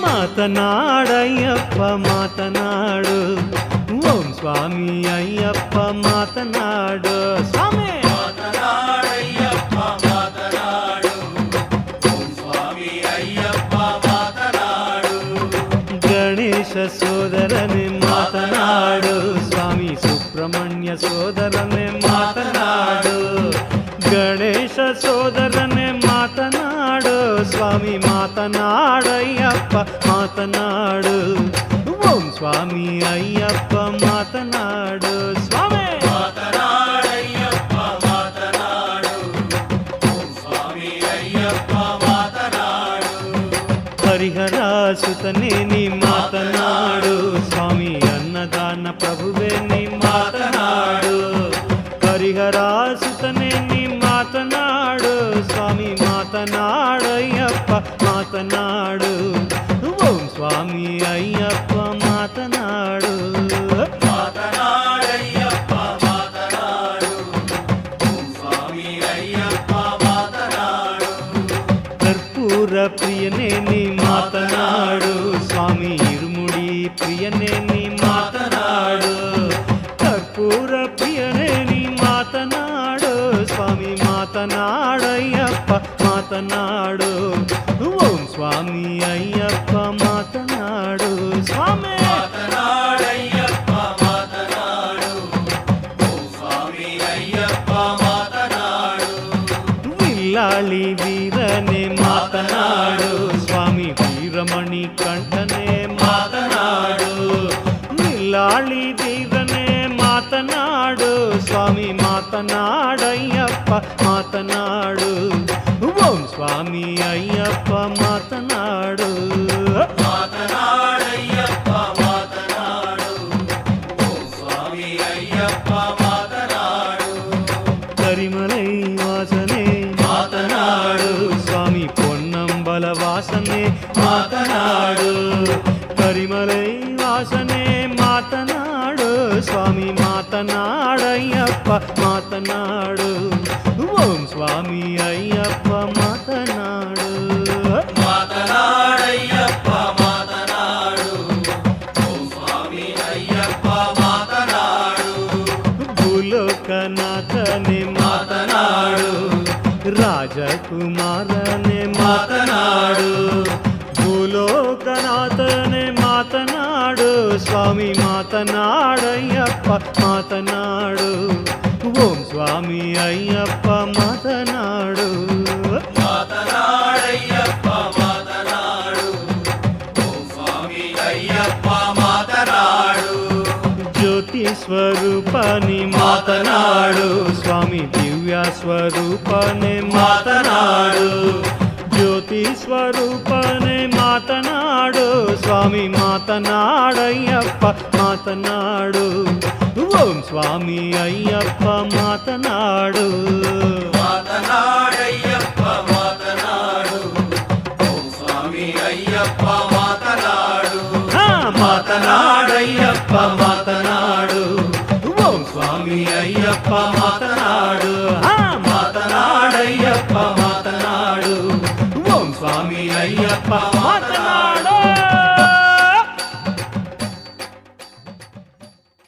ಮಾತನಾಡಯ್ಯಪ್ಪ ಮಾತನಾಡು, ಓಂ ಸ್ವಾಮಿ ಅಯ್ಯಪ್ಪ ಮಾತನಾಡು. ಸ್ವಾಮಿ ಮಾತನಾಡಯ್ಯಪ್ಪ ಮಾತನಾಡು, ಓಂ ಸ್ವಾಮಿ ಅಯ್ಯಪ್ಪ ಮಾತನಾಡು. ಗಣೇಶ ಸೋದರನೇ ಮಾತನಾಡು, ಸ್ವಾಮಿ ಸುಬ್ರಹ್ಮಣ್ಯ ಸೋದರನೇ ಮಾತನಾಡು. ಗಣೇಶ ಸೋದರನೇ ಮಾತನಾಡು, ಸ್ವಾಮಿ ಮಾತನಾಡಯ್ಯಪ್ಪ ಮಾತನಾಡು, ಓಂ ಸ್ವಾಮಿ ಅಯ್ಯಪ್ಪ ಮಾತನಾಡು. ಸ್ವಾಮಿ ಮಾತನಾಡಯ್ಯಪ್ಪ ಮಾತನಾಡು, ಓಂ ಸ್ವಾಮಿ ಅಯ್ಯಪ್ಪ ಮಾತನಾಡು. ಹರಿಹರ ಸುತನೇ ನೀ ಮಾತನಾಡು, ಸ್ವಾಮಿ ಅನ್ನದಾನ ಪ್ರಭುವೇ ನೀ ಮಾತನಾಡು. ಹರಿಹರ ಸುತನೇ ನೀ ಮಾತನಾಡು, ಸ್ವಾಮಿ ಮಾತನಾಡಯ್ಯಪ್ಪ ಮಾತನಾಡು, ಓಂ ಸ್ವಾಮಿ ಅಯ್ಯಪ್ಪ ಮಾತನಾಡು. ಮಾತನಾಡಯ್ಯಪ್ಪ ಮಾತನಾಡು, ಓಂ ಸ್ವಾಮಿ ಅಯ್ಯಪ್ಪ ಮಾತನಾಡು. ಕರ್ಪೂರ ಪ್ರಿಯನೇ ನೀ ಮಾತನಾಡು, ಸ್ವಾಮಿ ಇರುಮುಡಿ ಪ್ರಿಯನೇ ನೀ ಮಾತನಾಡು. ಕರ್ಪೂರ ಪ್ರಿಯನೇ ನೀ ಮಾತನಾಡು, ಸ್ವಾಮಿ ಮಾತನಾಡಯ್ಯಪ್ಪ ಮಾತನಾಡು, ಓಂ ಸ್ವಾಮಿ ಅಯ್ಯಪ್ಪ ಮಾತನಾಡು. ಸ್ವಾಮಿ ಮಾತನಾಡಯ್ಯಪ್ಪ ಮಾತನಾಡು, ಓಂ ಸ್ವಾಮಿ ಅಯ್ಯಪ್ಪ ಮಾತನಾಡು. ವಿಲ್ಲಾಳಿ ವೀರನೇ ಮಾತನಾಡು, ಸ್ವಾಮಿ ವೀರಮಣಿ ಕಂಠನೇ ಮಾತನಾಡು. ವಿಲ್ಲಾಳಿ ವೀರನೇ ಮಾತನಾಡು, ಸ್ವಾಮಿ ಮಾತನಾಡಯ್ಯಪ್ಪ ಮಾತನಾಡು, ಓಂ ಸ್ವಾಮಿ ಅಯ್ಯಪ್ಪ ಮಾತನಾಡು. ಮಾತನಾಡಯ್ಯಪ್ಪ ಮಾತನಾಡು, ಓಂ ಸ್ವಾಮಿ ಅಯ್ಯಪ್ಪ ಮಾತನಾಡು. ಕರಿಮಲೈ ವಾಸನೆ ಮಾತನಾಡು, ಸ್ವಾಮಿ ಪೊನ್ನಂಬಲ ವಾಸನೆ ಮಾತನಾಡು. ಕರಿಮಲೈ ವಾಸನೆ ಮಾತನಾಡು, ಸ್ವಾಮಿ ಮಾತನಾಡಯ್ಯಪ್ಪ ಮಾತನಾಡು, ಓಂ ಸ್ವಾಮಿ ಅಯ್ಯಪ್ಪ ಮಾತನಾಡು. ಮಾತನಾಡಯ್ಯಪ್ಪ ಮಾತನಾಡು, ಓಂ ಸ್ವಾಮಿ ಅಯ್ಯಪ್ಪ ಮಾತನಾಡು. ಭೂಲೋಕನಾಥನೆ ಮಾತನಾಡು, ರಾಜಕುಮಾರನೆ ಮಾತನಾಡು. ಭೂಲೋಕನಾಥನೆ ಮಾತನಾಡು, ಸ್ವಾಮಿ ಮಾತನಾಡಯ್ಯಪ್ಪ ಮಾತನಾಡು, ಓಂ ಸ್ವಾಮಿ ಅಯ್ಯಪ್ಪ ಮಾತನಾಡು. ಮಾತನಾಡಯ್ಯಪ್ಪ ಮಾತನಾಡು, ಓಂ ಸ್ವಾಮಿ ಅಯ್ಯಪ್ಪ ಮಾತನಾಡು. ಜ್ಯೋತಿ ಸ್ವರೂಪನಿ ಮಾತನಾಡು, ಸ್ವಾಮಿ ದಿವ್ಯ ಸ್ವರೂಪನೆ ಮಾತನಾಡು. ಜ್ಯೋತಿ ಸ್ವರೂಪನೆ ಮಾತನಾಡು, ಸ್ವಾಮಿ ಮಾತನಾಡಯ್ಯಪ್ಪ ಮಾತನಾಡು, ಓಂ ಸ್ವಾಮಿ ಅಯ್ಯಪ್ಪ ಮಾತನಾಡು. ಮಾತನಾಡಯ್ಯಪ್ಪ ಮಾತನಾಡು, ಓಂ ಸ್ವಾಮಿ ಅಯ್ಯಪ್ಪ ಮಾತನಾಡು. ಮಾತನಾಡಯ್ಯಪ್ಪ ಮಾತನಾಡು, ಓಂ ಸ್ವಾಮಿ ಅಯ್ಯಪ್ಪ ಮಾತನಾಡು. ಮಾತನಾಡಯ್ಯಪ್ಪ ಮಾತನಾಡು, ಓಂ ಸ್ವಾಮಿ ಅಯ್ಯಪ್ಪ ಮಾತನಾಡು.